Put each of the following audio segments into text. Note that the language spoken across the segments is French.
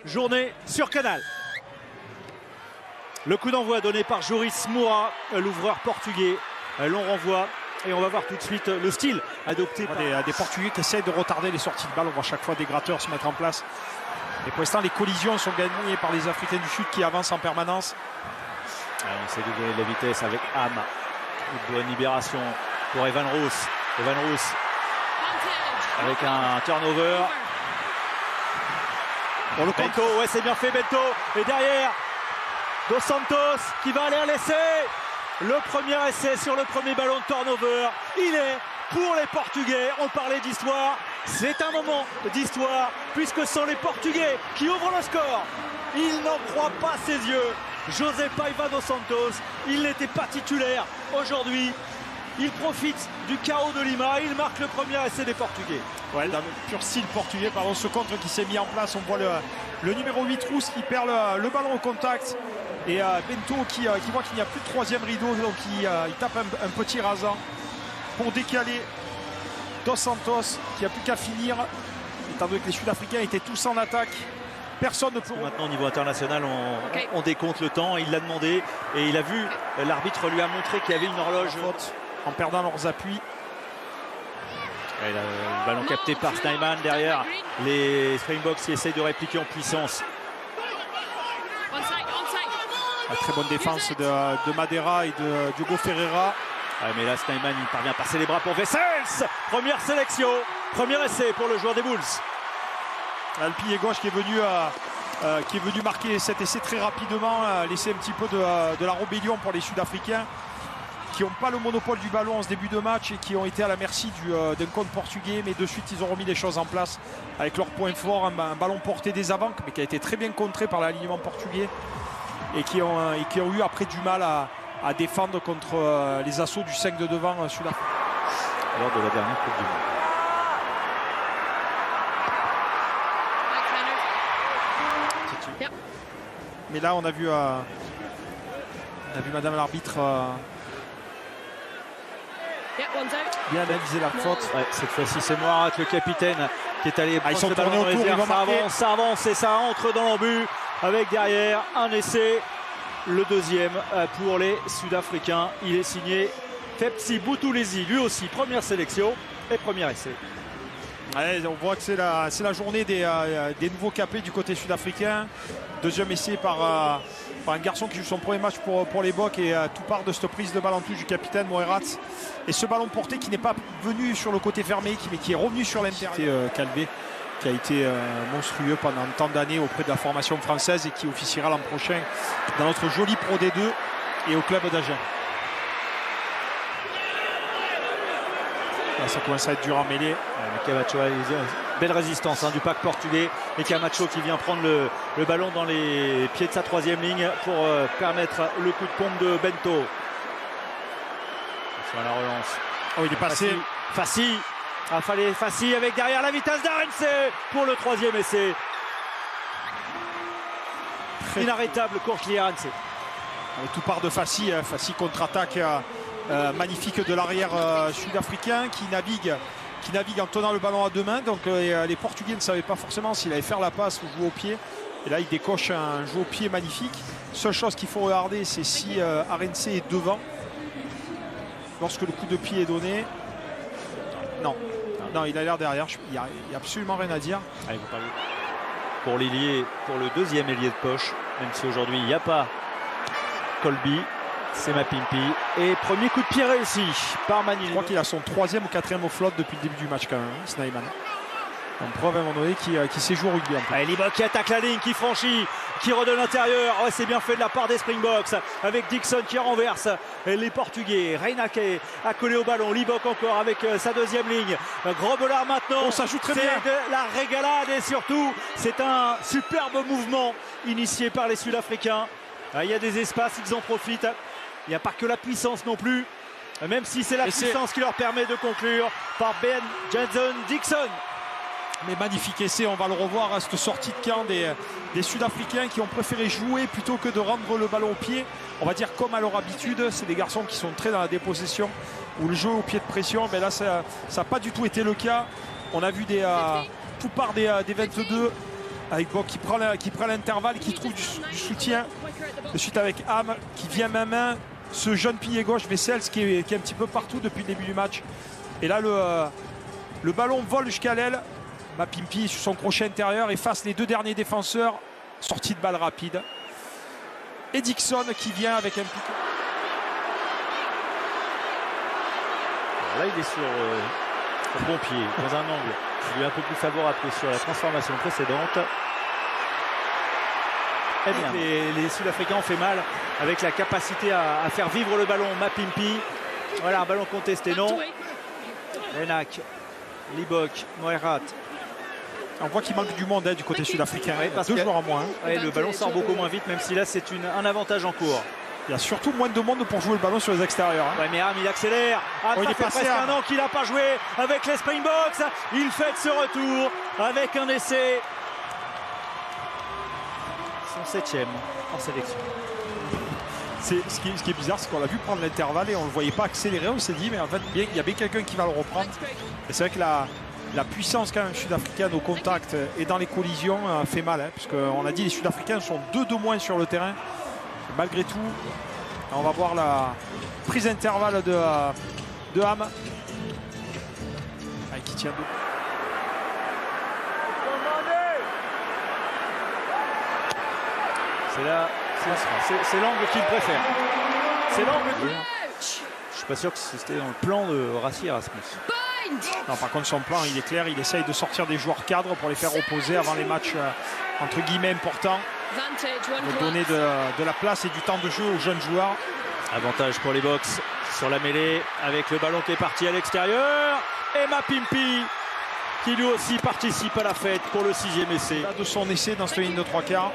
journée sur Canal. Le coup d'envoi donné par Joris Moura, l'ouvreur portugais. L'on renvoie et on va voir tout de suite le style adopté par des Portugais qui essaient de retarder les sorties de balle. On voit chaque fois des gratteurs se mettre en place. Et pour l'instant, les collisions sont gagnées par les Africains du Sud qui avancent en permanence. On essaie de donner de la vitesse avec Ham. Une bonne libération pour Evan Roos. Evan Roos avec un turnover. Pour le Bento, ouais, c'est bien fait Bento. Et derrière, Dos Santos qui va aller à l'essai. Le premier essai sur le premier ballon de turnover. Il est pour les Portugais. On parlait d'histoire. C'est un moment d'histoire puisque ce sont les Portugais qui ouvrent le score. Il n'en croit pas ses yeux. José Paiva dos Santos, il n'était pas titulaire aujourd'hui. Il profite du chaos de Lima. Il marque le premier essai des Portugais. Ouais, dans le pur style portugais, pardon, ce contre qui s'est mis en place. On voit le numéro 8 Rousse qui perd le ballon au contact. Et Bento qui voit qu'il n'y a plus de troisième rideau. Donc il tape un petit rasant pour décaler Dos Santos qui n'a plus qu'à finir. Étant donné que les Sud-Africains étaient tous en attaque. Personne ne peut. Maintenant au niveau international on décompte le temps, il l'a demandé et il a vu, l'arbitre lui a montré qu'il y avait une horloge en perdant leurs appuis. Et le ballon capté par Snyman derrière, les Springboks qui essayent de répliquer en puissance. La très bonne défense de Madeira et de Diogo Ferreira. Ouais, mais là Snyman il parvient à passer les bras pour Wessels. Première sélection, premier essai pour le joueur des Bulls. Le pilier gauche qui est venu marquer cet essai très rapidement, laisser un petit peu de la rébellion pour les Sud-Africains qui n'ont pas le monopole du ballon en ce début de match et qui ont été à la merci d'un compte portugais, mais de suite ils ont remis les choses en place avec leur point fort, un ballon porté des avants mais qui a été très bien contré par l'alignement portugais et qui ont eu après du mal à défendre contre les assauts du 5 de devant sud-africain. Lors de la dernière Coupe du Monde. Mais là, on a vu Madame l'arbitre bien analyser la faute. Ouais, cette fois-ci, c'est Moirat, le capitaine, qui est allé ils sont tournés autour. Ça avance et ça entre dans l'embut avec derrière un essai. Le deuxième pour les Sud-Africains. Il est signé Fepsi Buthelezi, lui aussi, première sélection et premier essai. Ouais, on voit que c'est la journée des nouveaux capés du côté sud-africain. Deuxième essai par un garçon qui joue son premier match pour les Boks et tout part de cette prise de balle en touche du capitaine Moirat. Et ce ballon porté qui n'est pas venu sur le côté fermé mais qui est revenu sur l'intérieur. Calvé qui a été monstrueux pendant tant d'années auprès de la formation française et qui officiera l'an prochain dans notre joli Pro D2 et au club d'Agen. Ça commence à être dur en mêlée. Camacho, belle résistance du pack portugais. Et Camacho qui vient prendre le ballon dans les pieds de sa troisième ligne pour permettre le coup de pompe de Bento. Sur la relance. Oh, il est passé. Fassi. Fallait Fassi avec derrière la vitesse d'Arence pour le troisième essai. Inarrêtable Courtney Arence. Tout part de Fassi. Fassi contre-attaque. Magnifique de l'arrière sud-africain qui navigue en tenant le ballon à deux mains. Donc les Portugais ne savaient pas forcément s'il allait faire la passe ou jouer au pied. Et là, il décoche un jeu au pied magnifique. Seule chose qu'il faut regarder, c'est si Arence est devant lorsque le coup de pied est donné. Non, il a l'air derrière. Il n'y a absolument rien à dire. Allez, vous parlez pour l'ailier, pour le deuxième ailier de poche, même si aujourd'hui il n'y a pas Colby. C'est Mapimpi. Et premier coup de pied réussi par Manil. Je crois qu'il a son troisième ou quatrième au flotte depuis le début du match quand même, Snyman. On preuve à un moment donné qui sait jouer au rugby. Allez, Libok qui attaque la ligne, qui franchit, qui redonne l'intérieur. Oh, c'est bien fait de la part des Springboks avec Dixon qui renverse les Portugais. Reina qui a collé au ballon. Libok encore avec sa deuxième ligne. Grobelard maintenant. Oh, ça joue très bien. C'est de la régalade et surtout, c'est un superbe mouvement initié par les Sud-Africains. Il y a des espaces, ils en profitent. Il n'y a pas que la puissance non plus, même si c'est la puissance qui leur permet de conclure par Ben Jensen Dixon. Mais magnifique essai, on va le revoir à cette sortie de camp des Sud-Africains qui ont préféré jouer plutôt que de rendre le ballon au pied. On va dire comme à leur habitude, c'est des garçons qui sont très dans la dépossession ou le jeu au pied de pression. Mais là, ça n'a pas du tout été le cas. On a vu tout part des 22 avec Bock qui prend l'intervalle, qui trouve du soutien. De suite avec Ham qui vient main. Ce jeune pilier gauche, Wessels, qui est un petit peu partout depuis le début du match. Et là, le ballon vole jusqu'à l'aile. Mapimpi sur son crochet intérieur efface les deux derniers défenseurs. Sortie de balle rapide. Et Dixon qui vient avec un pic. Là, il est sur bon pied, dans un angle qui lui est un peu plus favorable que sur la transformation précédente. Eh bien, les Sud-Africains ont fait mal avec la capacité à faire vivre le ballon. Mapimpi, voilà un ballon contesté, non. Renak, Libok, Moerat. On voit qu'il manque du monde du côté sud-africain. Parce deux joueurs en moins. Le ballon sort beaucoup moins vite, même si là c'est un avantage en cours. Il y a surtout moins de monde pour jouer le ballon sur les extérieurs. Ouais, mais Ham, il accélère. Ham, ça fait presque un an qu'il n'a pas joué avec les Springboks. Il fait ce retour avec un essai. Son 7e en sélection. Ce qui est bizarre, c'est qu'on l'a vu prendre l'intervalle et on ne le voyait pas accélérer. On s'est dit, mais en fait, il y a bien quelqu'un qui va le reprendre. Et c'est vrai que la puissance quand même sud-africaine au contact et dans les collisions fait mal. Puisqu'on a dit les Sud-Africains sont 2 de moins sur le terrain. Et malgré tout, on va voir la prise d'intervalle de Ham. Qui tient debout. C'est là, c'est l'angle qu'il préfère. C'est l'angle qu'il... Je suis pas sûr que c'était dans le plan de Rassi Erasmus. Non, par contre, son plan, il est clair. Il essaye de sortir des joueurs cadres pour les faire opposer avant les matchs entre guillemets importants. De donner de la place et du temps de jeu aux jeunes joueurs. Avantage pour les Boks sur la mêlée avec le ballon qui est parti à l'extérieur. Et Mapimpi qui lui aussi participe à la fête pour le 6e essai. De son essai dans cette ligne de 3/4.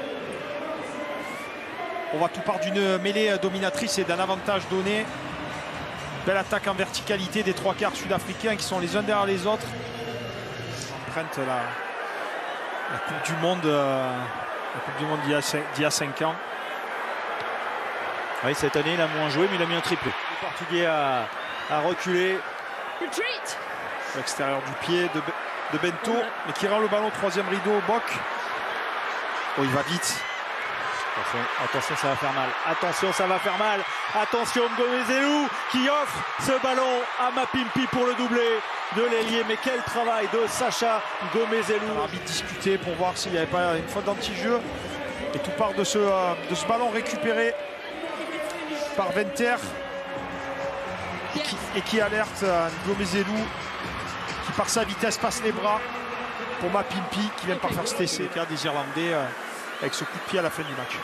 On va tout part d'une mêlée dominatrice et d'un avantage donné. Belle attaque en verticalité des 3/4 sud-africains qui sont les uns derrière les autres. On emprunte la Coupe du Monde, d'il y a 5 ans. Oui, cette année, il a moins joué, mais il a mis un triplé. Le Portugais a reculé. L'extérieur du pied de Bento, mais qui rend le ballon au 3e rideau au Bock. Oh, il va vite. Attention, ça va faire mal. Attention, ça va faire mal. Attention, Mgomezelu qui offre ce ballon à Mapimpi pour le doublé de l'ailier. Mais quel travail de Sacha Mgomezelu. L'arbitre discutait pour voir s'il n'y avait pas une faute d'anti-jeu. Et tout part de ce ballon récupéré par Venter. Et qui alerte Mgomezelu qui par sa vitesse passe les bras pour Mapimpi qui vient par faire cet essai. Des Irlandais avec ce coup de pied à la fin du match.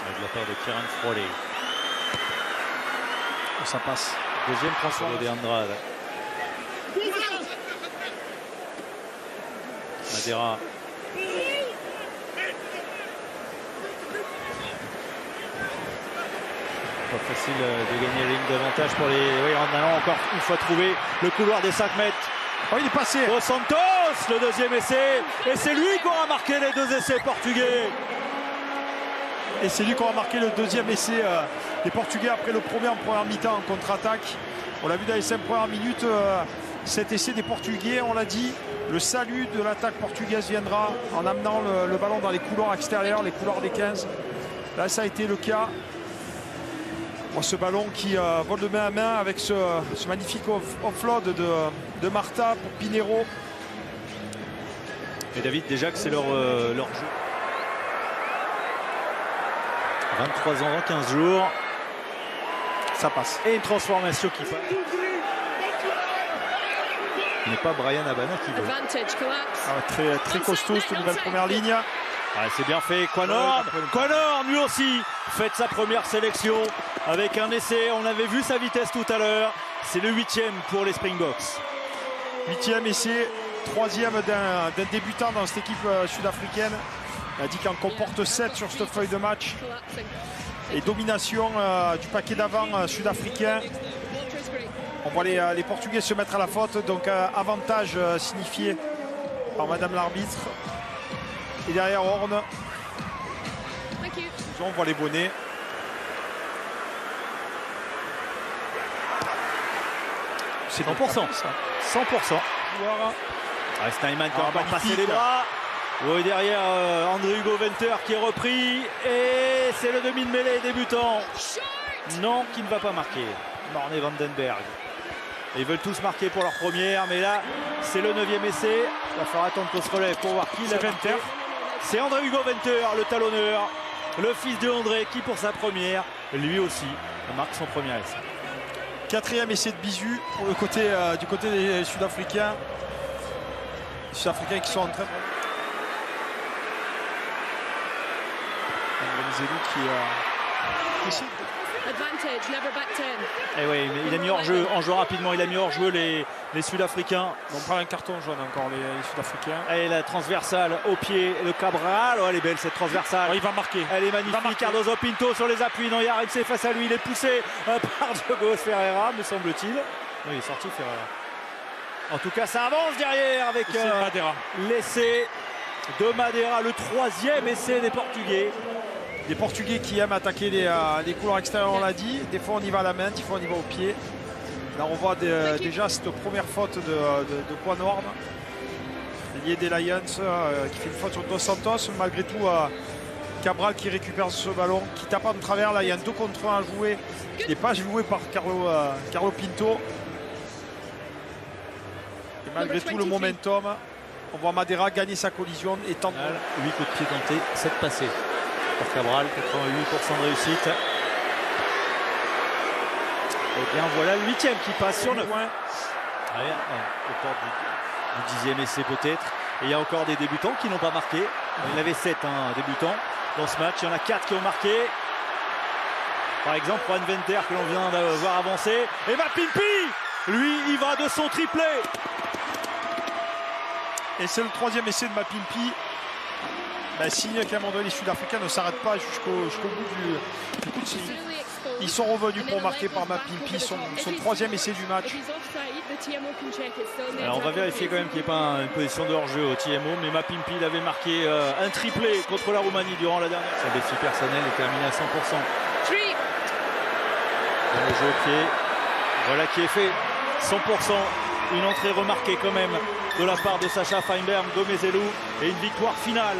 Avec la part de Kieran Frolley. Ça passe. Deuxième transfert de Andrade. Madeira. Pas facile de gagner la ligne d'avantage pour les... Oui, en allant encore une fois trouver le couloir des 5 mètres. Oh, il est passé. Dos Santos, le 2e essai. Et c'est lui qui aura marqué les 2 essais portugais. Et c'est lui qui aura marqué le 2e essai des Portugais après le premier en première mi-temps en contre-attaque. On l'a vu dans les 5 premières minutes. Cet essai des Portugais, on l'a dit, le salut de l'attaque portugaise viendra en amenant le ballon dans les couloirs extérieurs, les couloirs des 15. Là, ça a été le cas. Ce ballon qui vole de main à main avec ce magnifique offload de Marta pour Pinheiro. Et David, déjà que c'est leur jeu. 23 ans, 15 jours. Ça passe. Et une transformation qui fait. Ce n'est pas Brian Abana qui veut. Très costaud cette nouvelle première ligne. Ouais, c'est bien fait. Quanorn, lui aussi, fait sa première sélection avec un essai. On avait vu sa vitesse tout à l'heure. C'est le 8e pour les Springboks. 8e essai, 3e d'un débutant dans cette équipe sud-africaine. Il a dit qu'en comporte 7 sur cette feuille de match. Et domination du paquet d'avant sud-africain. On voit les Portugais se mettre à la faute. Donc avantage signifié par Madame l'arbitre. Et derrière Horn. On voit les bonnets. C'est 100%. 100%. Voilà. Steinman qui va passer les bras. Oui, derrière André Hugo Venter qui est repris. Et c'est le demi de mêlée débutant. Non, qui ne va pas marquer. Morné Vandenberg. Ils veulent tous marquer pour leur première, mais là, c'est le 9e essai. Il va falloir attendre qu'on se relève pour voir qui l'a Venter. C'est André Hugo Venter, le talonneur, le fils de André, qui pour sa première, lui aussi, marque son premier essai. 4e essai de Bisu pour le côté, du côté des Sud-Africains. Les Sud-Africains qui sont en train. Zelou qui essaie de... Et oui, mais il a mis hors jeu, en jeu rapidement, il a mis hors jeu les Sud-Africains. On prend un carton jaune encore les Sud-Africains. Et la transversale au pied de Cabral. Oh, elle est belle cette transversale. Oh, il va marquer. Elle est magnifique. Cardozo Pinto sur les appuis. Non, il y a RMC face à lui. Il est poussé par Diogo Ferreira, me semble-t-il. Oui, il est sorti Ferreira. En tout cas, ça avance derrière avec l'essai de Madeira, le 3e essai des Portugais. Des Portugais qui aiment attaquer les couloirs extérieurs, on l'a dit. Des fois on y va à la main, des fois on y va au pied. Là on voit déjà cette première faute de Juan Horn, lié des Lions, qui fait une faute sur Dos Santos. Malgré tout, Cabral qui récupère ce ballon, qui tape en travers. Là il y a un 2 contre 1 à jouer, qui n'est pas joué par Carlo Pinto. Et malgré tout le momentum, on voit Madeira gagner sa collision et tenter. 8 coups de pied tentés, 7 passés. Pour Cabral, 88% de réussite. Et bien voilà le 8e qui passe sur 9 points. Au port du 10e essai peut-être. Et il y a encore des débutants qui n'ont pas marqué. Il y en avait 7 débutants dans ce match. Il y en a 4 qui ont marqué. Par exemple, Juan Venter que l'on vient de voir avancer. Et Mapimpi, lui, il va de son triplé. Et c'est le 3e essai de Mapimpi. Signe qu'à un moment donné, les Sud-Africains ne s'arrêtent pas jusqu'au bout du coup de signe. Ils sont revenus pour marquer par Mapimpi son 3e essai du match. Alors on va vérifier quand même qu'il n'y ait pas une position de hors-jeu au TMO, mais Mapimpi il avait marqué un triplé contre la Roumanie durant la dernière. Son défi personnel est terminé à 100%. Le jeu au pied, voilà qui est fait. 100%. Une entrée remarquée quand même de la part de Sacha Feinberg, Gomez Zelou, et une victoire finale